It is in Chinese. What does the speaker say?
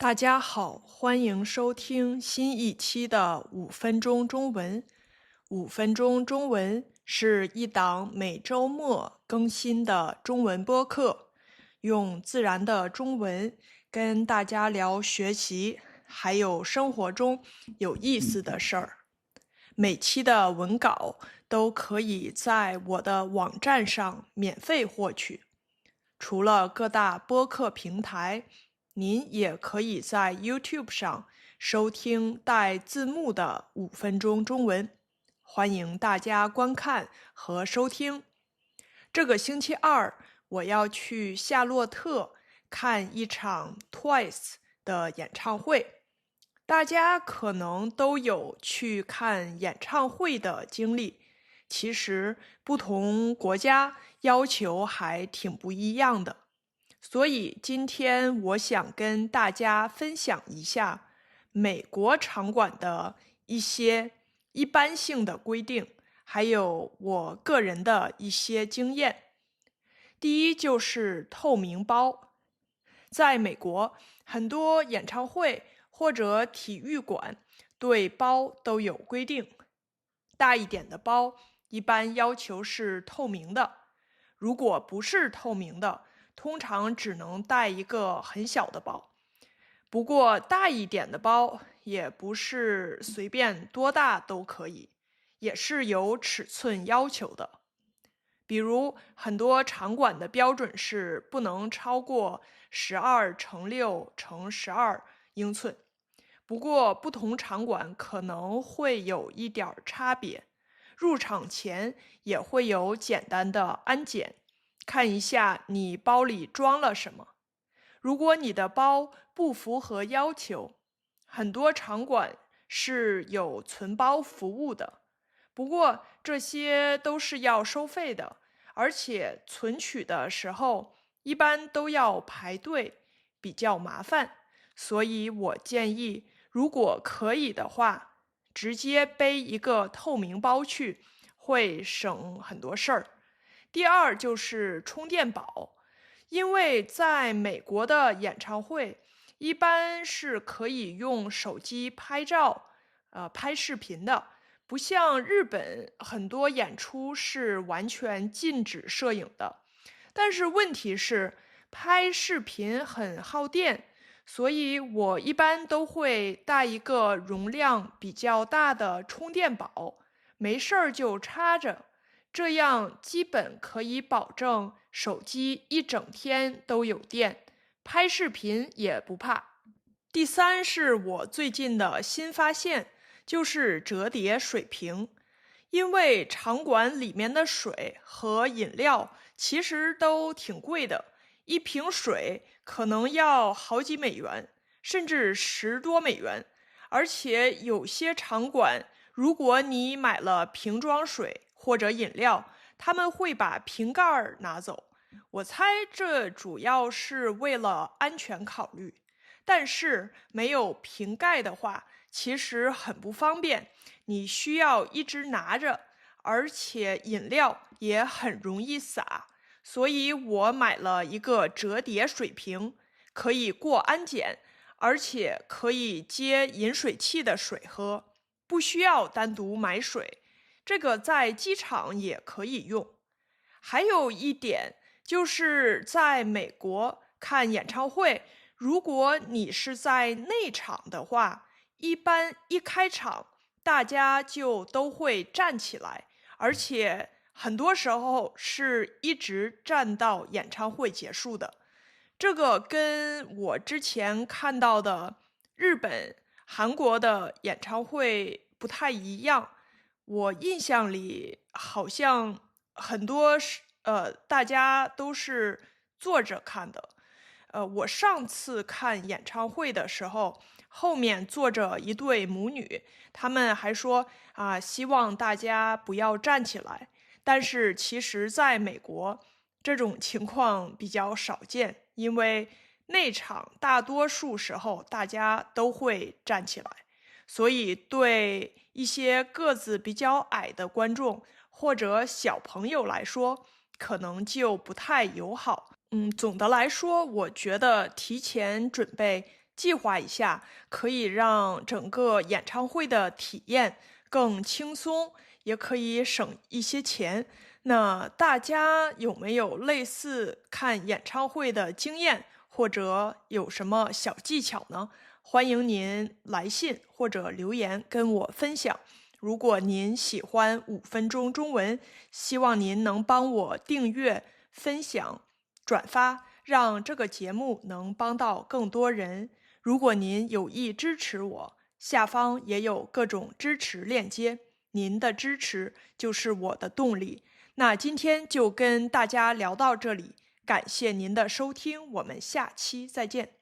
大家好，欢迎收听新一期的5分钟中文。5分钟中文是一档每周末更新的中文播客，用自然的中文跟大家聊学习，还有生活中有意思的事儿。每期的文稿都可以在我的网站上免费获取。除了各大播客平台，您也可以在 YouTube 上收听带字幕的5分钟中文，欢迎大家观看和收听。这个星期二，我要去夏洛特看一场 Twice 的演唱会。大家可能都有去看演唱会的经历，其实不同国家要求还挺不一样的。所以今天我想跟大家分享一下美国场馆的一些一般性的规定，还有我个人的一些经验。第一就是透明包。在美国，很多演唱会或者体育馆对包都有规定。大一点的包一般要求是透明的，如果不是透明的，通常只能带一个很小的包。不过大一点的包也不是随便多大都可以，也是有尺寸要求的。比如很多场馆的标准是不能超过12×6×12英寸，不过不同场馆可能会有一点差别。入场前也会有简单的安检，看一下你包里装了什么。如果你的包不符合要求，很多场馆是有存包服务的，不过这些都是要收费的，而且存取的时候一般都要排队，比较麻烦。所以我建议，如果可以的话，直接背一个透明包去，会省很多事儿。第二就是充电宝，因为在美国的演唱会一般是可以用手机拍照、拍视频的，不像日本很多演出是完全禁止摄影的。但是问题是，拍视频很耗电，所以我一般都会带一个容量比较大的充电宝，没事儿就插着，这样基本可以保证手机一整天都有电，拍视频也不怕。第三是我最近的新发现，就是折叠水瓶。因为场馆里面的水和饮料其实都挺贵的，一瓶水可能要好几美元，甚至10多美元。而且有些场馆，如果你买了瓶装水或者饮料，他们会把瓶盖儿拿走。我猜这主要是为了安全考虑。但是没有瓶盖的话，其实很不方便，你需要一直拿着，而且饮料也很容易洒。所以我买了一个折叠水瓶，可以过安检，而且可以接饮水器的水喝，不需要单独买水。这个在机场也可以用。还有一点就是在美国看演唱会，如果你是在内场的话，一般一开场大家就都会站起来，而且很多时候是一直站到演唱会结束的。这个跟我之前看到的日本、韩国的演唱会不太一样。我印象里好像很多大家都是坐着看的。我上次看演唱会的时候，后面坐着一对母女，他们还说希望大家不要站起来。但是其实在美国，这种情况比较少见，因为内场大多数时候大家都会站起来，所以对一些个子比较矮的观众或者小朋友来说，可能就不太友好。总的来说，我觉得提前准备计划一下，可以让整个演唱会的体验更轻松，也可以省一些钱。那大家有没有类似看演唱会的经验，或者有什么小技巧呢？欢迎您来信或者留言跟我分享。如果您喜欢5分钟中文，希望您能帮我订阅、分享、转发，让这个节目能帮到更多人。如果您有意支持我，下方也有各种支持链接，您的支持就是我的动力。那今天就跟大家聊到这里，感谢您的收听，我们下期再见。